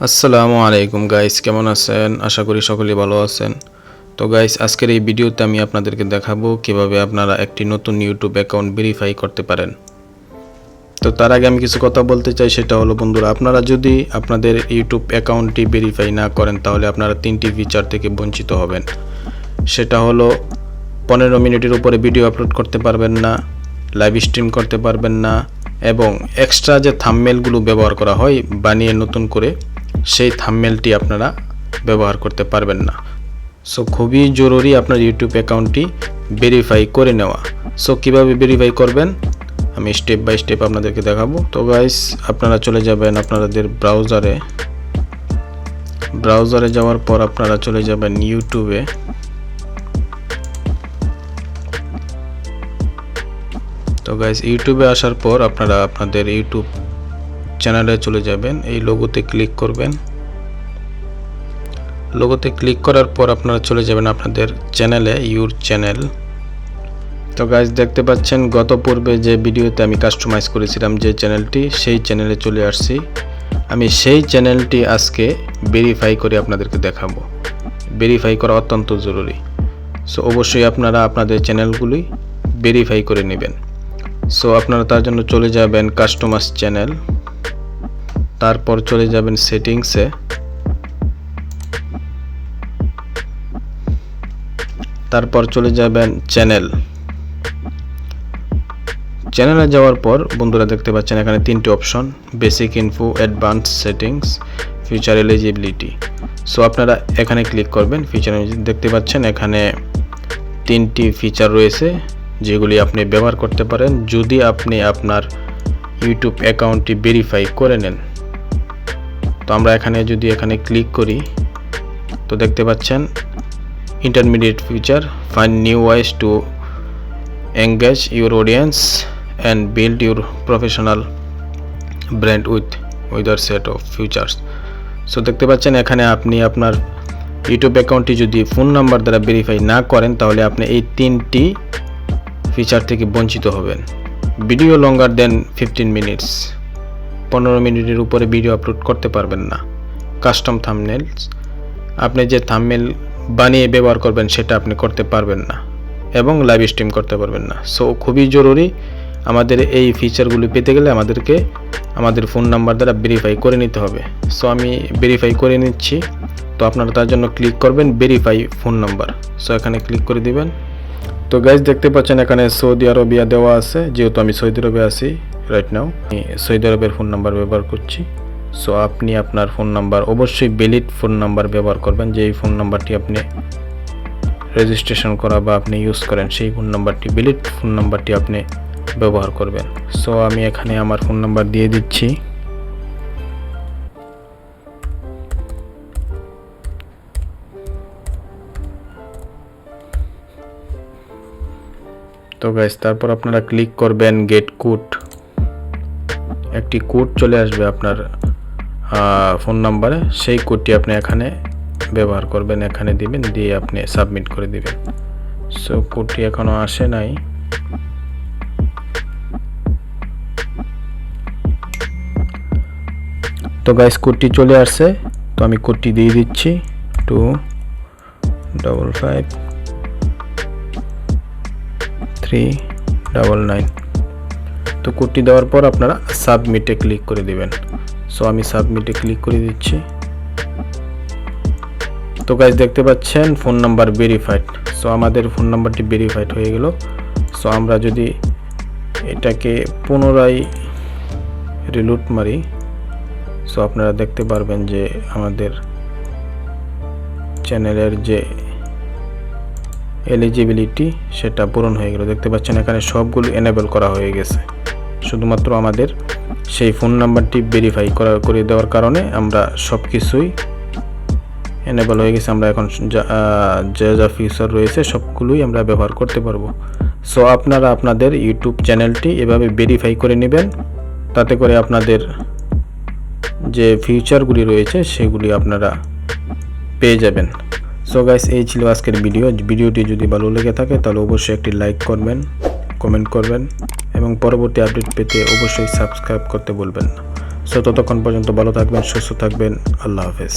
আসসালামু আলাইকুম গাইস, কেমন আছেন? আশা করি সকলেই ভালো আছেন। তো গাইস, আজকের এই ভিডিওতে আমি আপনাদেরকে দেখাবো কিভাবে আপনারা একটি নতুন ইউটিউব অ্যাকাউন্ট ভেরিফাই করতে পারেন। তো তার আগে আমি কিছু কথা বলতে চাই, সেটা হলো বন্ধুরা, আপনারা যদি আপনাদের ইউটিউব অ্যাকাউন্টটি ভেরিফাই না করেন তাহলে আপনারা তিনটি ফিচার থেকে বঞ্চিত হবেন। সেটা হলো 15 মিনিটের উপরে ভিডিও আপলোড করতে পারবেন না, লাইভ স্ট্রিম করতে পারবেন না, এবং এক্সট্রা যে থাম্বনেলগুলো ব্যবহার করা হয় বানিয়ে নতুন করে, সেই থাম্বনেলটি আপনারা ব্যবহার করতে পারবেন না। সো খুবই জরুরি আপনার ইউটিউব অ্যাকাউন্টটি ভেরিফাই করে নেওয়া। সো কীভাবে ভেরিফাই করবেন আমি স্টেপ বাই স্টেপ আপনাদেরকে দেখাবো। তো গাইস, আপনারা চলে যাবেন আপনাদের ব্রাউজারে যাওয়ার পর আপনারা চলে যাবেন ইউটিউবে। তো গাইস, ইউটিউবে আসার পর আপনারা আপনাদের ইউটিউব চ্যানেলে চলে যাবেন, এই লোগোতে ক্লিক করবেন। লোগোতে ক্লিক করার পর আপনারা চলে যাবেন আপনাদের চ্যানেলে, ইউর চ্যানেল। তো গাইস, দেখতে পাচ্ছেন গত পূর্বে যে ভিডিওতে আমি কাস্টমাইজ করেছিলাম যে চ্যানেলটি, সেই চ্যানেলে চলে আসছি। আমি সেই চ্যানেলটি আজকে ভেরিফাই করে আপনাদেরকে দেখাবো। ভেরিফাই করা অত্যন্ত জরুরি। সো অবশ্যই আপনারা আপনাদের চ্যানেলগুলি ভেরিফাই করে নেবেন। সো আপনারা তার জন্য চলে যাবেন কাস্টমাইজ চ্যানেল, তারপর চলে যাবেন সেটিংসে, তারপর চলে যাবেন চ্যানেলে যাওয়ার পর বন্ধুরা দেখতে পাচ্ছেন এখানে তিনটি option: basic info, advance settings, feature eligibility. So আপনারা এখানে ক্লিক করবেন। ফিচার দেখতে পাচ্ছেন এখানে তিনটি ফিচার রয়েছে যেগুলি আপনি ব্যবহার করতে পারেন যদি আপনি আপনার ইউটিউব অ্যাকাউন্টটি ভেরিফাই করে নেন। তো আমরা যদি এখানে ক্লিক করি, তো দেখতে পাচ্ছেন intermediate feature, find new ways to engage your audience and build your professional brand with a set of features. So দেখতে পাচ্ছেন এখানে আপনি আপনার ইউটিউব অ্যাকাউন্টটি যদি ফোন নাম্বার দ্বারা ভেরিফাই না করেন তাহলে আপনি এই তিনটি ফিচার থেকে বঞ্চিত হবেন। ভিডিও লঙ্গার দেন 15 মিনিটস, 15 মিনিটের উপরে ভিডিও আপলোড করতে পারবেন না। কাস্টম থাম্বনেলস, আপনি যে থাম্বনেল বানিয়ে ব্যবহার করবেন সেটা আপনি করতে পারবেন না, এবং লাইভ স্ট্রিম করতে পারবেন না। সো খুবই জরুরি, আমাদের এই ফিচারগুলি পেতে গেলে আমাদেরকে আমাদের ফোন নাম্বার দ্বারা ভেরিফাই করে নিতে হবে। সো আমি ভেরিফাই করে নিচ্ছি। তো আপনারা তার জন্য ক্লিক করবেন ভেরিফাই ফোন নাম্বার। সো এখানে ক্লিক করে দিবেন। তো গাইজ, দেখতে পাচ্ছেন এখানে সৌদি আরবিয়া দেওয়া আছে, যেহেতু আমি সৌদি আরবে আছি রাইট নাও, আমি সৌদি আরবের ফোন নাম্বার ব্যবহার করছি। সো আপনি আপনার ফোন নাম্বার অবশ্যই ভ্যালিড ফোন নাম্বার ব্যবহার করবেন, যেই ফোন নাম্বারটি আপনি রেজিস্ট্রেশন করা বা আপনি ইউজ করেন সেই ফোন নাম্বারটি, ভ্যালিড ফোন নাম্বারটি আপনি ব্যবহার করবেন। সো আমি এখানে আমার ফোন নাম্বার দিয়ে দিচ্ছি। তো গাইস, তারপর আপনারা ক্লিক করবেন গেট কোড। একটি কোড চলে আসবে আপনার ফোন নাম্বারে, সেই কোডটি আপনি এখানে ব্যবহার করবেন, এখানে দিবেন, দিয়ে আপনি সাবমিট করে দিবেন। সো কোডটি এখনো আসে নাই। তো গাইস, কোডটি চলে আসছে। তো আমি কোডটি দিয়ে দিচ্ছি 255399। তো কোডটি দেওয়ার পর আপনারা সাবমিটে ক্লিক করে দিবেন। সো আমি সাবমিটে ক্লিক করে দিচ্ছি। তো গাইস, দেখতে পাচ্ছেন ফোন নাম্বার ভেরিফাইড। সো আমাদের ফোন নাম্বারটি ভেরিফাইড হয়ে গেল। সো আমরা যদি এটাকে পুনরায় রিলোড মারি, সো আপনারা দেখতে পারবেন যে আমাদের চ্যানেলের যে এলিজিবিলিটি সেটা পূরণ হয়ে গেল। দেখতে পাচ্ছেন এখানে সবগুলো এনেবল করা হয়ে গেছে, শুধুমাত্র আমাদের সেই ফোন নাম্বারটি ভেরিফাই করে দেওয়ার কারণে আমরা সব কিছুই এনেবল হয়ে গেছে। আমরা এখন যা ফিচার রয়েছে সবগুলোই আমরা ব্যবহার করতে পারবো। সো আপনারা আপনাদের ইউটিউব চ্যানেলটি এভাবে ভেরিফাই করে নেবেন, তাতে করে আপনাদের যে ফিচারগুলি রয়েছে সেগুলি আপনারা পেয়ে যাবেন। সো গাইস, এই ছিল আজকের ভিডিওটি যদি ভালো লেগে থাকে তাহলে অবশ্যই একটি লাইক করবেন, কমেন্ট করবেন, এবং পরবর্তী আপডেট পেতে অবশ্যই সাবস্ক্রাইব করতে ভুলবেন না। সো ততক্ষণ পর্যন্ত ভালো থাকবেন, সুস্থ থাকবেন। আল্লাহ হাফেজ।